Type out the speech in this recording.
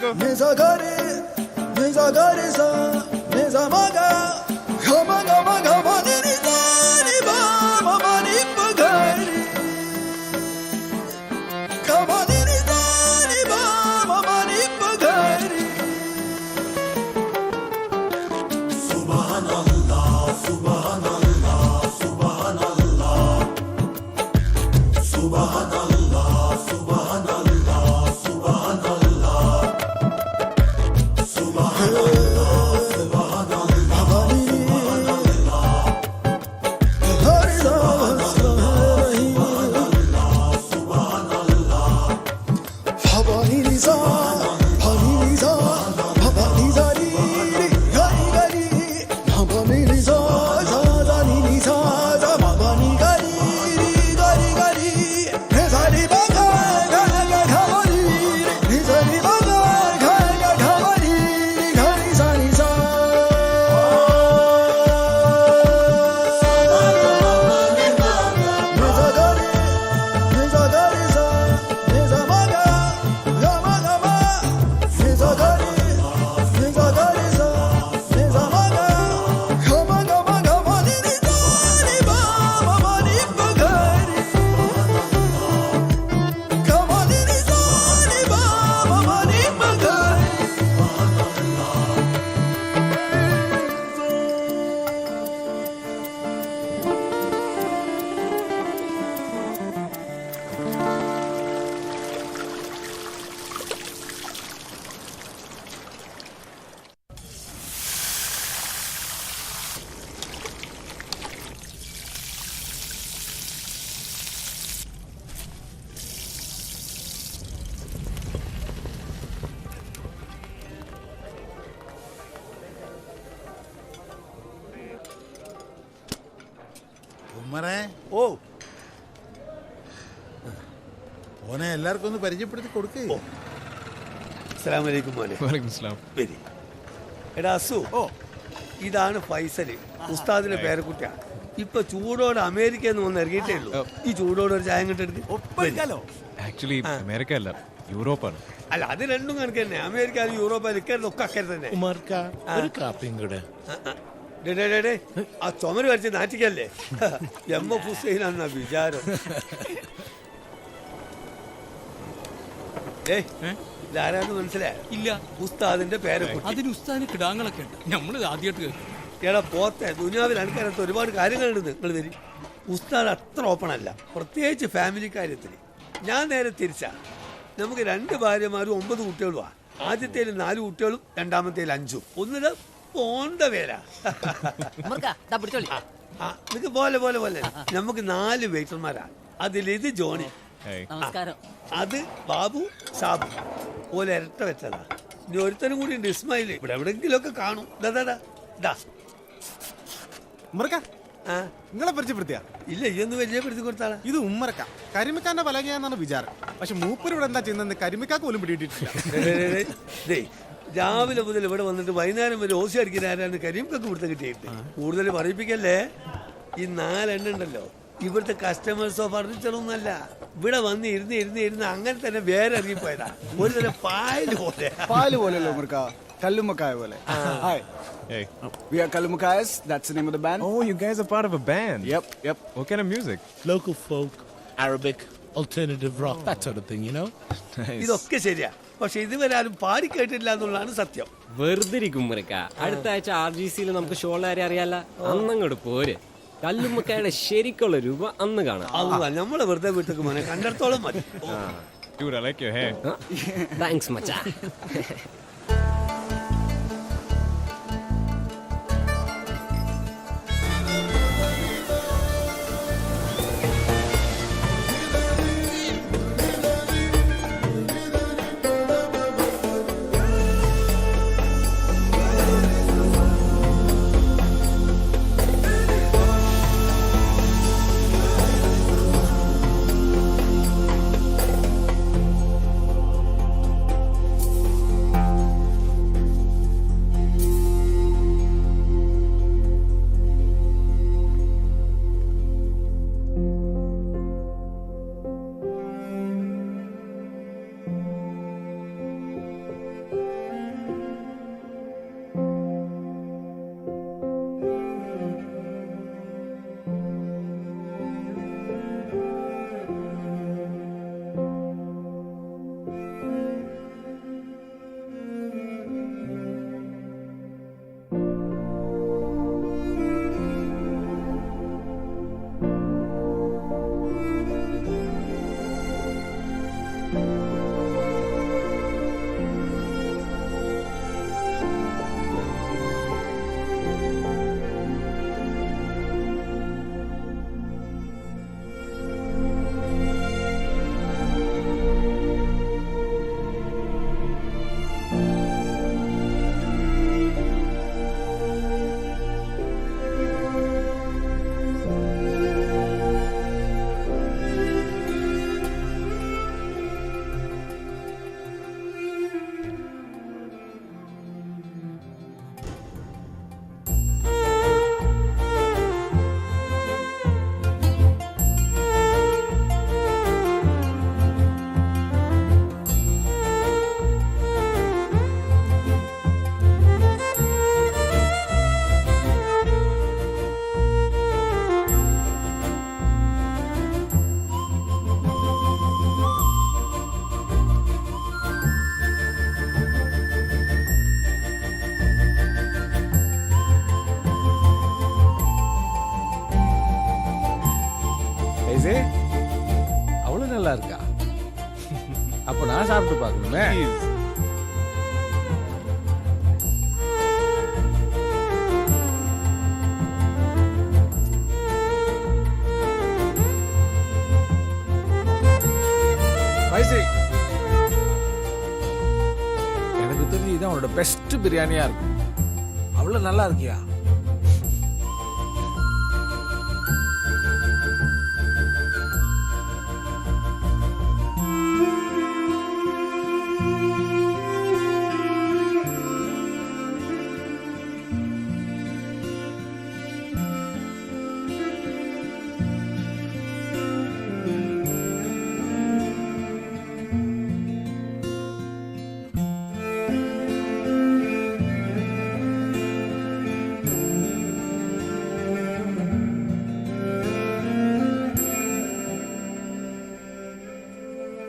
देखो Neza gare sa neza maga gama gama gama ni sa ni ba mama ni pagari gama ni sa ni ba mama ni pagari Subhanallah Subhanallah Subhanallah Subhanallah Subhanallah ഉമ്മറേ ഓ ഓനെ എല്ലാവർക്കും ഒന്ന് പരിചയപ്പെടുത്തി കൊടുക്കേ. അസ്സലാമു അലൈക്കും മോനെ. वालेकुम सलाम വരി. എടാ അസു, ഇതാണ് ഫൈസല്, ഉസ്താദിന്റെ പേരക്കുട്ടിയാണ്. ഇപ്പൊ ചൂടോടെ അമേരിക്കയിൽ നിന്ന് വന്ന് ഇറങ്ങിയിട്ടേ ഉള്ളൂ. ഈ ചൂടോടെ ഒരു ചായ കിട്ടെടുക്കോ. एक्चुअली अमेरिका അല്ല യൂറോപ്പാണ്. അല്ല, അത് രണ്ടും കണക്ക് തന്നെ. അമേരിക്ക യൂറോപ്പ് ഒക്കെ അക്കരെ തന്നെ. ആ ചുമര് വരച്ച് നാറ്റിക്കല്ലേ. എം എഫ് ഹുസൈനാന്ന വിചാരം. ഇതാരാന്ന് മനസ്സിലായോ? ഇല്ല. ഉസ്താദിന്റെ പേരക്കുട്ടി. അതിന് ഉസ്താദിന് കിടാങ്ങളൊക്കെ ഉണ്ട്. നമ്മള് ആദ്യമായിട്ട് കേൾക്കും. എടാ പോത്തെ, ദുനിയാവിൽ അനക്കകത്ത് ഒരുപാട് കാര്യങ്ങളുണ്ട്. നിങ്ങൾ വരും. ഉസ്താദ് അത്ര ഓപ്പൺ അല്ല, പ്രത്യേകിച്ച് ഫാമിലി കാര്യത്തിൽ. ഞാൻ നേരെ തിരിച്ചാ. നമുക്ക് 2 ഭാര്യമാരും 9 കുട്ടികളുമാണ്. ആദ്യത്തേൽ 4 കുട്ടികളും രണ്ടാമത്തേൽ 5. ഒന്നിന് പോണ്ട പേരാ. നിനക്ക് പോലെ പോലെ പോലെ നമുക്ക് 4 വെയിറ്റർമാരാ. അതിലിത് ജോണി, അത് ബാബു, സാബു പോലെ ഇരട്ട വെച്ചതാ. ഇനി ഒരുത്തനും കൂടി ഉണ്ട്, ഇസ്മായില്. ഇവിടെ എവിടെങ്കിലും ഒക്കെ കാണും. നിങ്ങളെ പരിചയപ്പെടുത്തിയ ഇല്ല, ഇതൊന്ന് പരിചയപ്പെടുത്തി കൊടുത്താളാ. ഇത് ഉമ്മറക്ക കരിമിക്കാന്റെ പലകയാന്നാണ് വിചാരം. പക്ഷെ മൂപ്പര് ഇവിടെ എന്താ ചെയ്യുന്നത് കരിമിക്കാക്ക് പോലും പിടിയിട്ടിട്ടില്ല. രാവിലെ മുതൽ ഇവിടെ വന്നിട്ട് വൈകുന്നേരം വരെ ഓസി അടിക്കുന്ന ആരാണ് കരിമക്കൊക്കെ ഇവിടുത്തെ കിട്ടിയിട്ട്. കൂടുതൽ പറയിപ്പിക്കല്ലേ. ഈ 4 എണ്ണ ഉണ്ടല്ലോ, ഇവിടുത്തെ കസ്റ്റമേഴ്സോ ഫർണിച്ചറൊന്നുമല്ല. ഇവിടെ വന്ന് ഇരുന്ന് അങ്ങനെ തന്നെ വേറെ ഇറങ്ങിപ്പോയതാ. ഒരു തരം പാല് പോലെയല്ലോ ഉമ്മർക്ക, കല്ലുമ്മക്കായ പോലെ. Hi. Hey. We are Kallumakayas. That's the name of the band. Oh, you guys are part of a band. Yep. What kind of music? Local folk, Arabic, alternative rock, that sort of thing, you know? Nice. ഇതൊക്കെ ശരിയാ. പക്ഷെ ഇതുവരെ ആരും പാടി കേട്ടിട്ടില്ല എന്നുള്ളതാണ് സത്യം. വെറുതെ കുമ്മരക്ക. അടുത്ത ആഴ്ച RGCയിൽ നമുക്ക് ഷോളെ അറിയാല. അന്നങ്ങോട്ട് പോര്. കല്ലുമ്മക്കായുടെ ശരിക്കുള്ള രൂപ അന്ന് കാണാം. നമ്മളെ വെറുതെ വീട്ടിലേക്ക് മോനെ കണ്ടെടുത്തോളം മതി. Dude, I like your hair. Thanks മച്ചാ. சாப்பிட்டு பார்க்கணுமே. மைசி, எனக்கு தெரிஞ்சு இதான் உன்னோட பெஸ்ட் பிரியாணியா இருக்கும். அவ்வளவு நல்லா இருக்கியா?